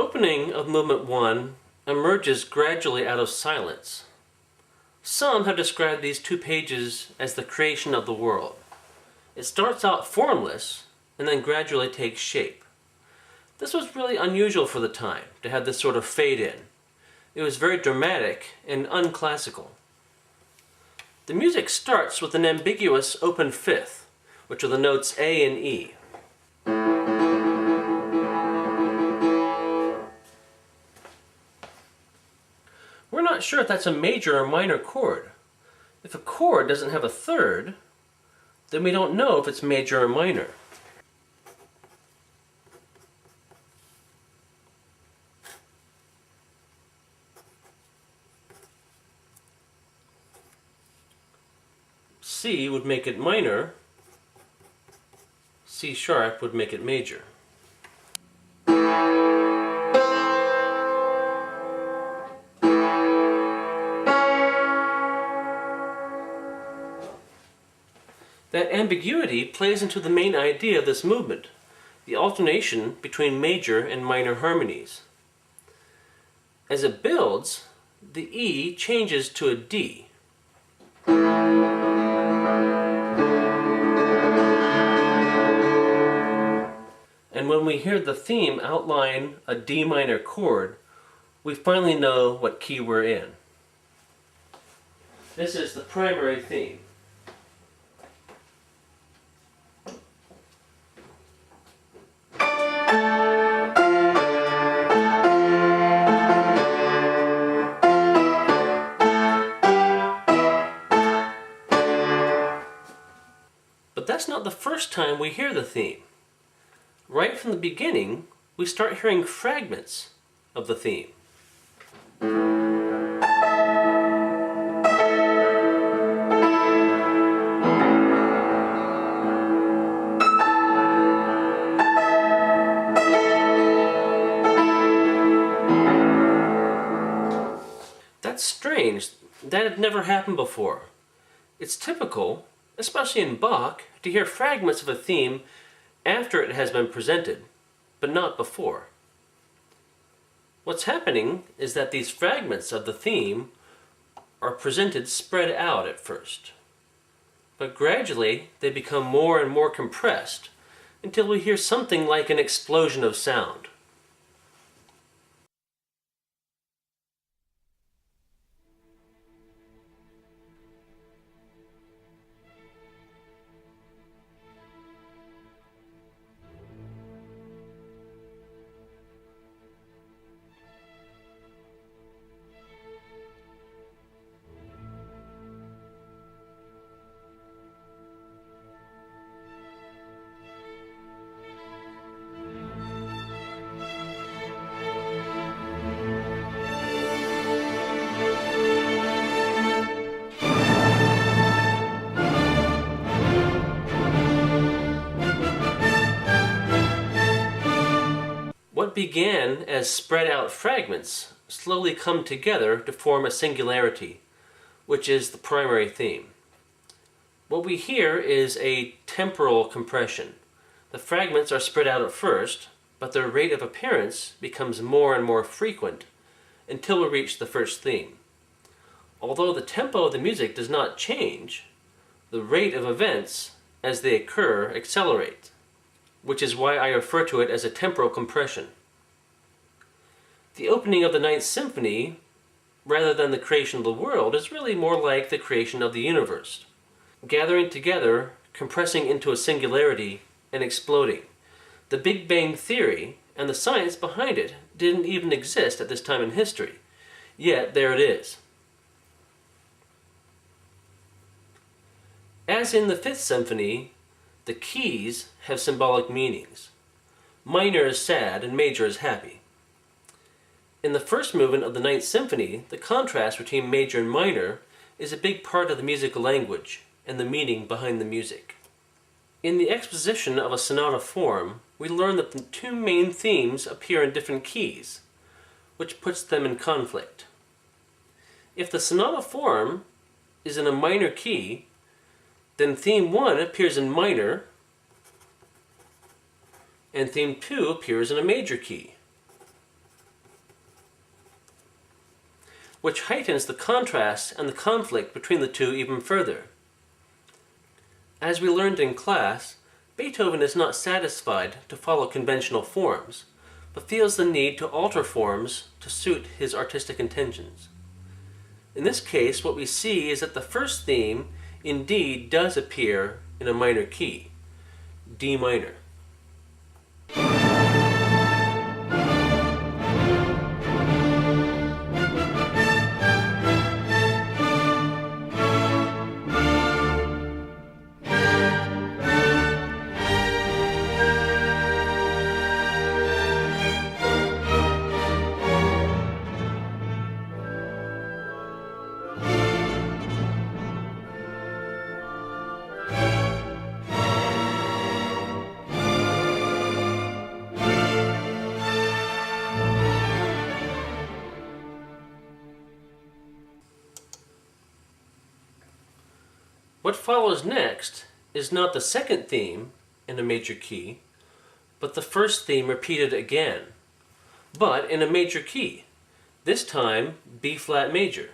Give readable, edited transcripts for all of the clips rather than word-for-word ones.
opening of Movement 1 emerges gradually out of silence. Some have described these two pages as the creation of the world. It starts out formless and then gradually takes shape. This was really unusual for the time, to have this sort of fade in. It was very dramatic and unclassical. The music starts with an ambiguous open fifth, which are the notes A and E. We're not sure if that's a major or minor chord. If a chord doesn't have a third, then we don't know if it's major or minor. C would make it minor, C sharp would make it major. That ambiguity plays into the main idea of this movement, the alternation between major and minor harmonies. As it builds, the E changes to a D. And when we hear the theme outline a D minor chord, we finally know what key we're in. This is the primary theme. But that's not the first time we hear the theme. Right from the beginning, we start hearing fragments of the theme. That's strange. That had never happened before. It's typical, especially in Bach, to hear fragments of a theme after it has been presented, but not before. What's happening is that these fragments of the theme are presented spread out at first, but gradually they become more and more compressed until we hear something like an explosion of sound. What began as spread out fragments slowly come together to form a singularity, which is the primary theme. What we hear is a temporal compression. The fragments are spread out at first, but their rate of appearance becomes more and more frequent until we reach the first theme. Although the tempo of the music does not change, the rate of events as they occur accelerate, which is why I refer to it as a temporal compression. The opening of the Ninth Symphony, rather than the creation of the world, is really more like the creation of the universe, gathering together, compressing into a singularity, and exploding. The Big Bang Theory and the science behind it didn't even exist at this time in history, yet there it is. As in the Fifth Symphony, the keys have symbolic meanings. Minor is sad and major is happy. In the first movement of the Ninth Symphony, the contrast between major and minor is a big part of the musical language and the meaning behind the music. In the exposition of a sonata form, we learn that the two main themes appear in different keys, which puts them in conflict. If the sonata form is in a minor key, then theme 1 appears in minor, and theme 2 appears in a major key. which heightens the contrast and the conflict between the two even further. As we learned in class, Beethoven is not satisfied to follow conventional forms, but feels the need to alter forms to suit his artistic intentions. In this case, what we see is that the first theme indeed does appear in a minor key, D minor. What follows next is not the second theme in a major key, but the first theme repeated again, but in a major key, this time B flat major.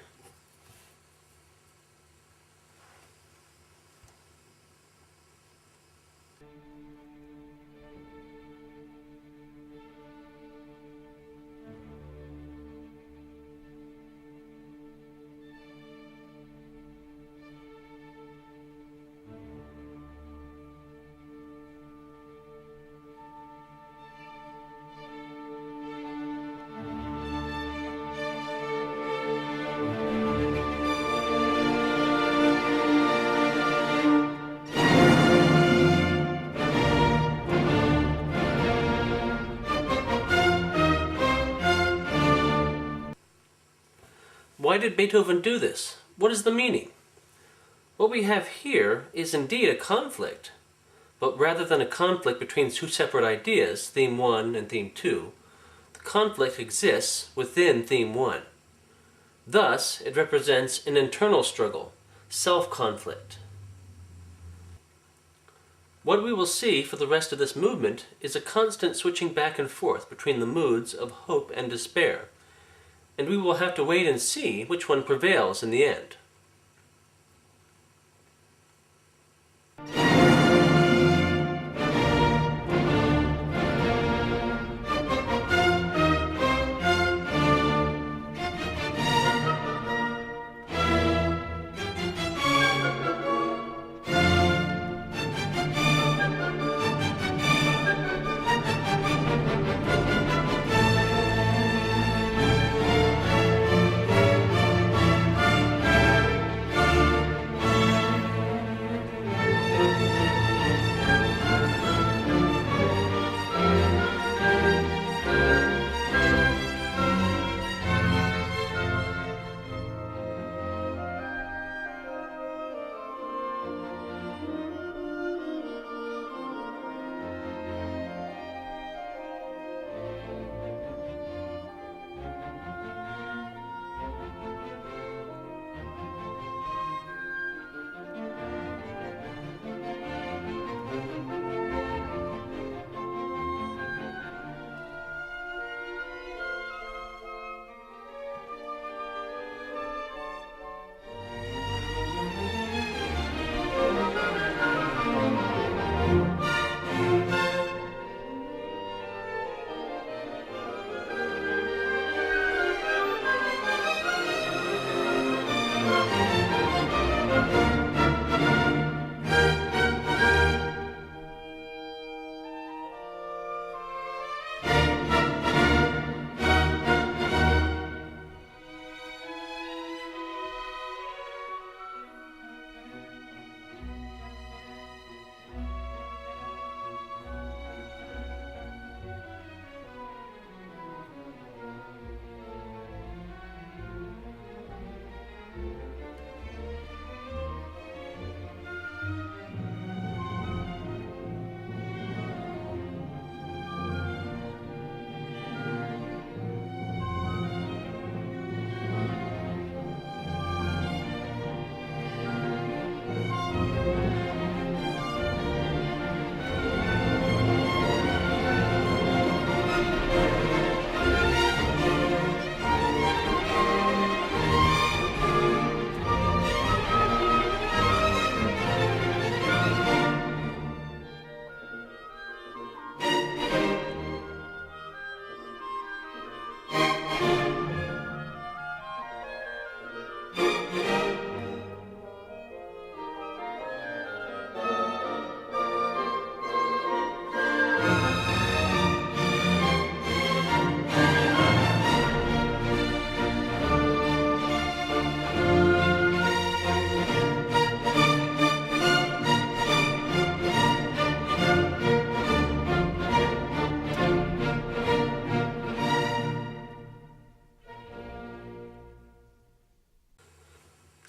Why did Beethoven do this? What is the meaning? What we have here is indeed a conflict, but rather than a conflict between two separate ideas, theme 1 and theme 2, the conflict exists within theme 1. Thus, it represents an internal struggle, self-conflict. What we will see for the rest of this movement is a constant switching back and forth between the moods of hope and despair, and we will have to wait and see which one prevails in the end.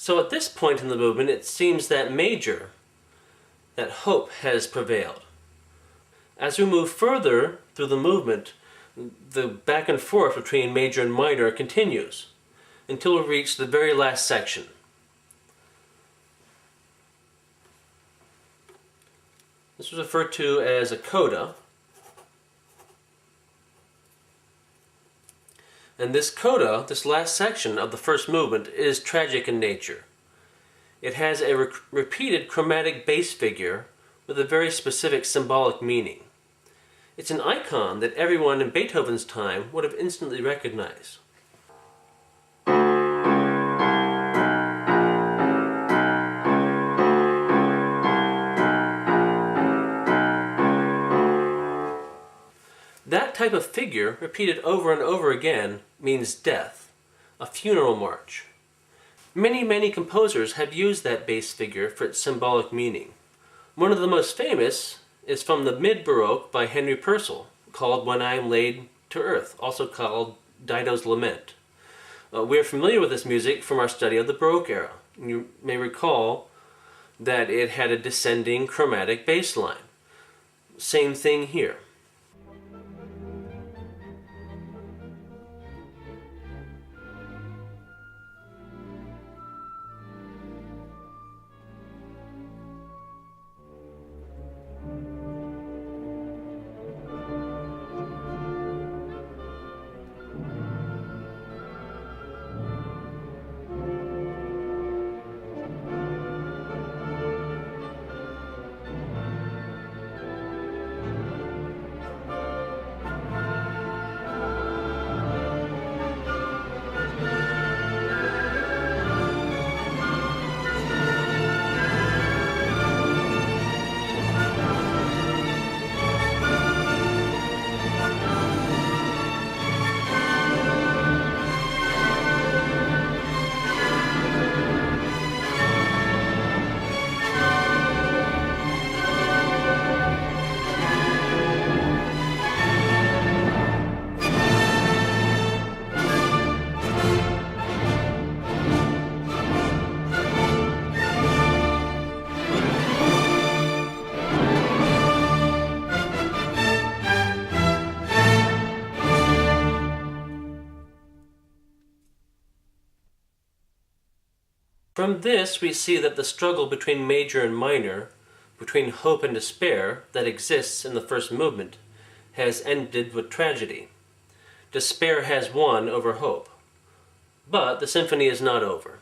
So at this point in the movement, it seems that hope has prevailed. As we move further through the movement, the back and forth between major and minor continues until we reach the very last section. This was referred to as a coda. And this coda, this last section of the first movement, is tragic in nature. It has a repeated chromatic bass figure with a very specific symbolic meaning. It's an icon that everyone in Beethoven's time would have instantly recognized. That type of figure, repeated over and over again, means death, a funeral march. Many composers have used that bass figure for its symbolic meaning. One of the most famous is from the mid-Baroque by Henry Purcell, called When I Am Laid to Earth, also called Dido's Lament. We are familiar with this music from our study of the Baroque era. You may recall that it had a descending chromatic bass line. Same thing here. From this, we see that the struggle between major and minor, between hope and despair, that exists in the first movement, has ended with tragedy. Despair has won over hope. But the symphony is not over.